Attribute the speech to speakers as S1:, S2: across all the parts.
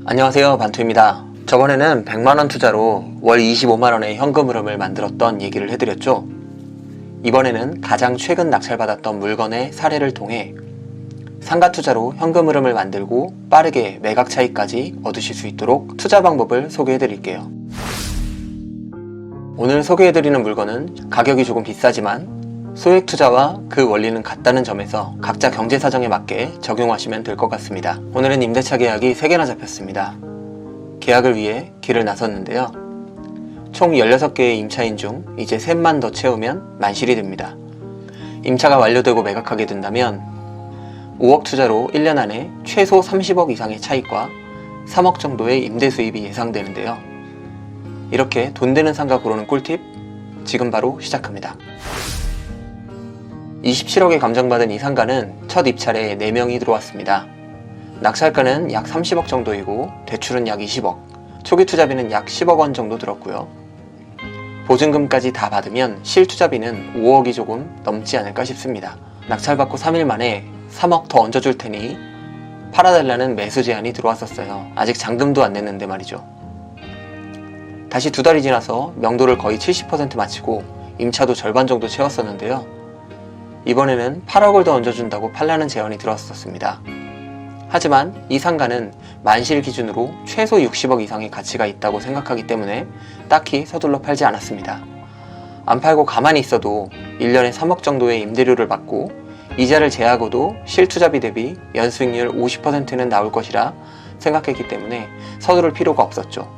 S1: 안녕하세요, 반투입니다. 저번에는 100만원 투자로 월 25만원의 현금 흐름을 만들었던 얘기를 해드렸죠. 이번에는 가장 최근 낙찰받았던 물건의 사례를 통해 상가 투자로 현금 흐름을 만들고 빠르게 매각 차익까지 얻으실 수 있도록 투자 방법을 소개해드릴게요. 오늘 소개해드리는 물건은 가격이 조금 비싸지만 소액 투자와 그 원리는 같다는 점에서 각자 경제 사정에 맞게 적용하시면 될 것 같습니다. 오늘은 임대차 계약이 3개나 잡혔습니다. 계약을 위해 길을 나섰는데요. 총 16개의 임차인 중 이제 셋만 더 채우면 만실이 됩니다. 임차가 완료되고 매각하게 된다면 5억 투자로 1년 안에 최소 30억 이상의 차익과 3억 정도의 임대 수입이 예상되는데요. 이렇게 돈 되는 상가 고르는 꿀팁 지금 바로 시작합니다. 27억에 감정받은 이 상가는 첫 입찰에 4명이 들어왔습니다. 낙찰가는 약 30억 정도이고 대출은 약 20억, 초기 투자비는 약 10억 원 정도 들었고요. 보증금까지 다 받으면 실투자비는 5억이 조금 넘지 않을까 싶습니다. 낙찰받고 3일 만에 3억 더 얹어줄 테니 팔아달라는 매수 제안이 들어왔었어요. 아직 잔금도 안 냈는데 말이죠. 다시 2달이 지나서 명도를 거의 70% 마치고 임차도 절반 정도 채웠었는데요. 이번에는 8억을 더 얹어준다고 팔라는 제안이 들어왔었습니다. 하지만 이 상가는 만실 기준으로 최소 60억 이상의 가치가 있다고 생각하기 때문에 딱히 서둘러 팔지 않았습니다. 안 팔고 가만히 있어도 1년에 3억 정도의 임대료를 받고 이자를 제하고도 실투자비 대비 연수익률 50%는 나올 것이라 생각했기 때문에 서두를 필요가 없었죠.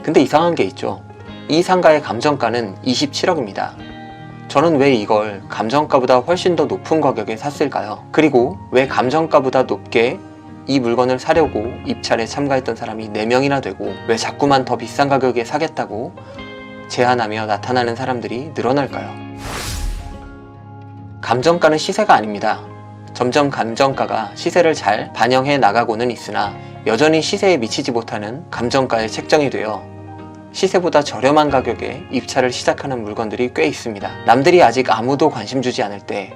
S1: 근데 이상한 게 있죠. 이 상가의 감정가는 27억입니다. 저는 왜 이걸 감정가보다 훨씬 더 높은 가격에 샀을까요? 그리고 왜 감정가보다 높게 이 물건을 사려고 입찰에 참가했던 사람이 4명이나 되고 왜 자꾸만 더 비싼 가격에 사겠다고 제안하며 나타나는 사람들이 늘어날까요? 감정가는 시세가 아닙니다. 점점 감정가가 시세를 잘 반영해 나가고는 있으나 여전히 시세에 미치지 못하는 감정가에 책정이 되어 시세보다 저렴한 가격에 입찰을 시작하는 물건들이 꽤 있습니다. 남들이 아직 아무도 관심 주지 않을 때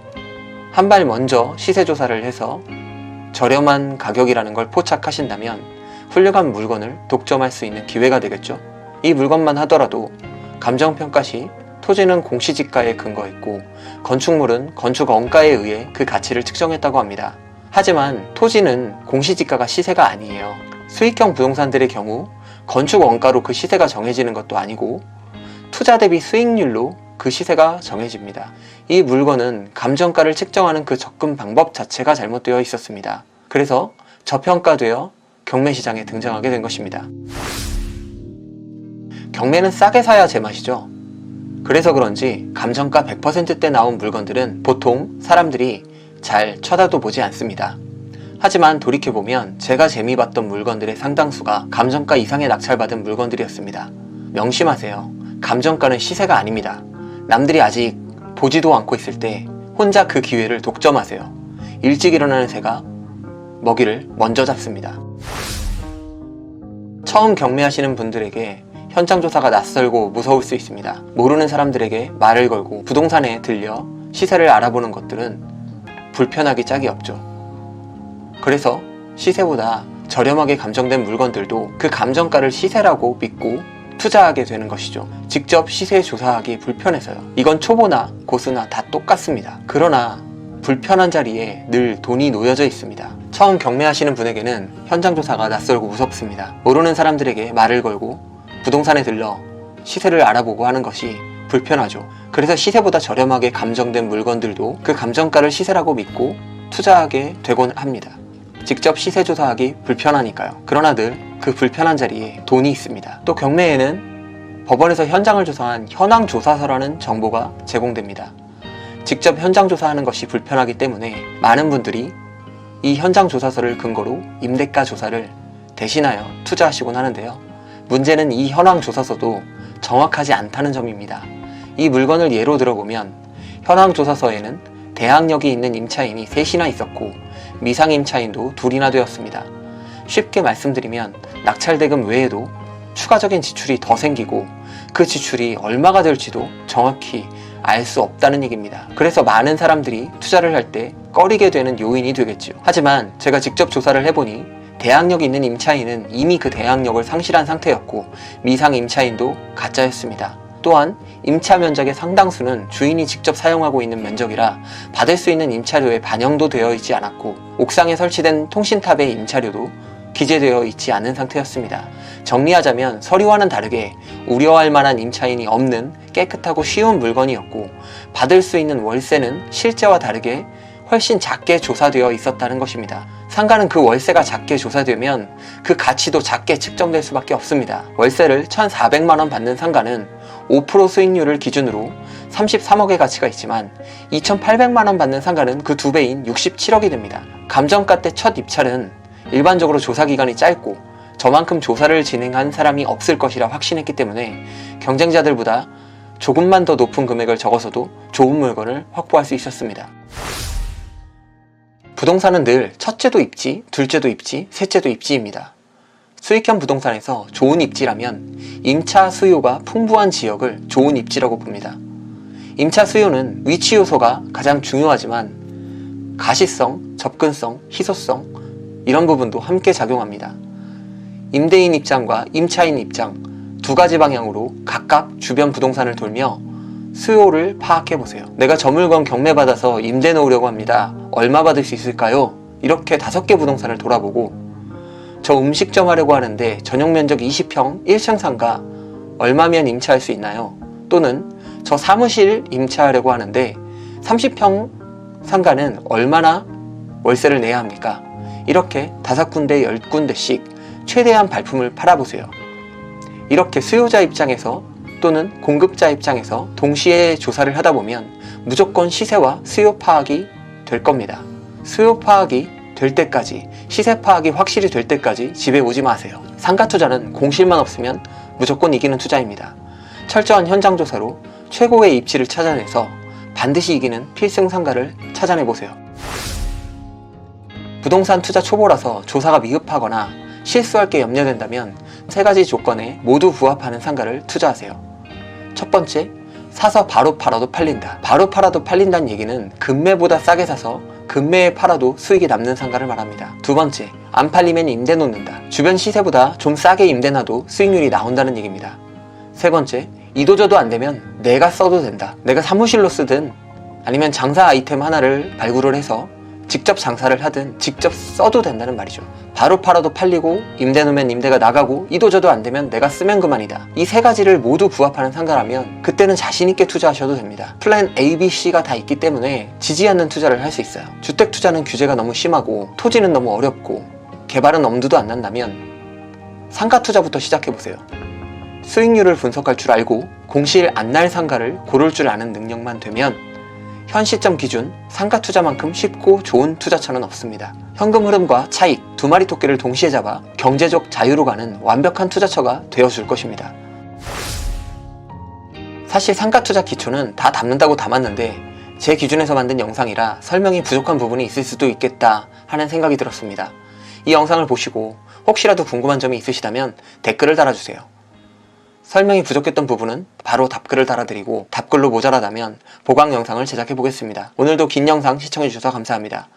S1: 한 발 먼저 시세 조사를 해서 저렴한 가격이라는 걸 포착하신다면 훌륭한 물건을 독점할 수 있는 기회가 되겠죠. 이 물건만 하더라도 감정평가 시 토지는 공시지가에 근거했고 건축물은 건축 원가에 의해 그 가치를 측정했다고 합니다. 하지만 토지는 공시지가가 시세가 아니에요. 수익형 부동산들의 경우 건축 원가로 그 시세가 정해지는 것도 아니고 투자 대비 수익률로 그 시세가 정해집니다. 이 물건은 감정가를 측정하는 그 접근 방법 자체가 잘못되어 있었습니다. 그래서 저평가되어 경매시장에 등장하게 된 것입니다. 경매는 싸게 사야 제맛이죠. 그래서 그런지 감정가 100%대 나온 물건들은 보통 사람들이 잘 쳐다도 보지 않습니다. 하지만 돌이켜보면 제가 재미봤던 물건들의 상당수가 감정가 이상의 낙찰받은 물건들이었습니다. 명심하세요. 감정가는 시세가 아닙니다. 남들이 아직 보지도 않고 있을 때 혼자 그 기회를 독점하세요. 일찍 일어나는 새가 먹이를 먼저 잡습니다. 처음 경매하시는 분들에게 현장 조사가 낯설고 무서울 수 있습니다. 모르는 사람들에게 말을 걸고 부동산에 들려 시세를 알아보는 것들은 불편하기 짝이 없죠. 그래서 시세보다 저렴하게 감정된 물건들도 그 감정가를 시세라고 믿고 투자하게 되는 것이죠. 직접 시세 조사하기 불편해서요. 이건 초보나 고수나 다 똑같습니다. 그러나 불편한 자리에 늘 돈이 놓여져 있습니다. 처음 경매하시는 분에게는 현장 조사가 낯설고 무섭습니다. 모르는 사람들에게 말을 걸고 부동산에 들러 시세를 알아보고 하는 것이 불편하죠. 그래서 시세보다 저렴하게 감정된 물건들도 그 감정가를 시세라고 믿고 투자하게 되곤 합니다. 직접 시세 조사하기 불편하니까요. 그러나 늘 그 불편한 자리에 돈이 있습니다. 또 경매에는 법원에서 현장을 조사한 현황 조사서라는 정보가 제공됩니다. 직접 현장 조사하는 것이 불편하기 때문에 많은 분들이 이 현장 조사서를 근거로 임대가 조사를 대신하여 투자하시곤 하는데요. 문제는 이 현황 조사서도 정확하지 않다는 점입니다. 이 물건을 예로 들어보면 현황 조사서에는 대항력이 있는 임차인이 3이나 있었고 미상 임차인도 2이나 되었습니다. 쉽게 말씀드리면 낙찰대금 외에도 추가적인 지출이 더 생기고 그 지출이 얼마가 될지도 정확히 알 수 없다는 얘기입니다. 그래서 많은 사람들이 투자를 할 때 꺼리게 되는 요인이 되겠죠. 하지만 제가 직접 조사를 해보니 대항력이 있는 임차인은 이미 그 대항력을 상실한 상태였고 미상 임차인도 가짜였습니다. 또한 임차 면적의 상당수는 주인이 직접 사용하고 있는 면적이라 받을 수 있는 임차료에 반영도 되어 있지 않았고 옥상에 설치된 통신탑의 임차료도 기재되어 있지 않은 상태였습니다. 정리하자면 서류와는 다르게 우려할 만한 임차인이 없는 깨끗하고 쉬운 물건이었고 받을 수 있는 월세는 실제와 다르게 훨씬 작게 조사되어 있었다는 것입니다. 상가는 그 월세가 작게 조사되면 그 가치도 작게 측정될 수밖에 없습니다. 월세를 1,400만원 받는 상가는 5% 수익률을 기준으로 33억의 가치가 있지만 2,800만원 받는 상가는 그 2배인 67억이 됩니다. 감정가 때 첫 입찰은 일반적으로 조사기간이 짧고 저만큼 조사를 진행한 사람이 없을 것이라 확신했기 때문에 경쟁자들보다 조금만 더 높은 금액을 적어서도 좋은 물건을 확보할 수 있었습니다. 부동산은 늘 첫째도 입지, 둘째도 입지, 셋째도 입지입니다. 수익형 부동산에서 좋은 입지라면 임차 수요가 풍부한 지역을 좋은 입지라고 봅니다. 임차 수요는 위치 요소가 가장 중요하지만 가시성, 접근성, 희소성 이런 부분도 함께 작용합니다. 임대인 입장과 임차인 입장 두 가지 방향으로 각각 주변 부동산을 돌며 수요를 파악해보세요. 내가 저 물건 경매받아서 임대 놓으려고 합니다. 얼마 받을 수 있을까요? 이렇게 5개 부동산을 돌아보고 저 음식점 하려고 하는데 전용 면적 20평 1층 상가 얼마면 임차할 수 있나요? 또는 저 사무실 임차하려고 하는데 30평 상가는 얼마나 월세를 내야 합니까? 이렇게 5군데 10군데씩 최대한 발품을 팔아보세요. 이렇게 수요자 입장에서 또는 공급자 입장에서 동시에 조사를 하다 보면 무조건 시세와 수요 파악이 될 겁니다. 수요 파악이 될 때까지, 시세 파악이 확실히 될 때까지 집에 오지 마세요. 상가 투자는 공실만 없으면 무조건 이기는 투자입니다. 철저한 현장 조사로 최고의 입지를 찾아내서 반드시 이기는 필승 상가를 찾아내보세요. 부동산 투자 초보라서 조사가 미흡하거나 실수할 게 염려된다면 3가지 조건에 모두 부합하는 상가를 투자하세요. 첫 번째, 사서 바로 팔아도 팔린다. 바로 팔아도 팔린다는 얘기는 금매보다 싸게 사서 금매에 팔아도 수익이 남는 상가를 말합니다. 두 번째, 안 팔리면 임대 놓는다. 주변 시세보다 좀 싸게 임대 놔도 수익률이 나온다는 얘기입니다. 세 번째, 이도저도 안 되면 내가 써도 된다. 내가 사무실로 쓰든 아니면 장사 아이템 하나를 발굴을 해서 직접 장사를 하든 직접 써도 된다는 말이죠. 바로 팔아도 팔리고 임대 놓으면 임대가 나가고 이도저도 안 되면 내가 쓰면 그만이다. 이 3가지를 모두 부합하는 상가라면 그때는 자신있게 투자하셔도 됩니다. 플랜 A, B, C가 다 있기 때문에 지지 않는 투자를 할 수 있어요. 주택 투자는 규제가 너무 심하고 토지는 너무 어렵고 개발은 엄두도 안 난다면 상가 투자부터 시작해보세요. 수익률을 분석할 줄 알고 공실 안 날 상가를 고를 줄 아는 능력만 되면 현 시점 기준 상가 투자만큼 쉽고 좋은 투자처는 없습니다. 현금 흐름과 차익, 2마리 토끼를 동시에 잡아 경제적 자유로 가는 완벽한 투자처가 되어줄 것입니다. 사실 상가 투자 기초는 다 담는다고 담았는데 제 기준에서 만든 영상이라 설명이 부족한 부분이 있을 수도 있겠다 하는 생각이 들었습니다. 이 영상을 보시고 혹시라도 궁금한 점이 있으시다면 댓글을 달아주세요. 설명이 부족했던 부분은 바로 답글을 달아드리고 답글로 모자라다면 보강 영상을 제작해 보겠습니다. 오늘도 긴 영상 시청해주셔서 감사합니다.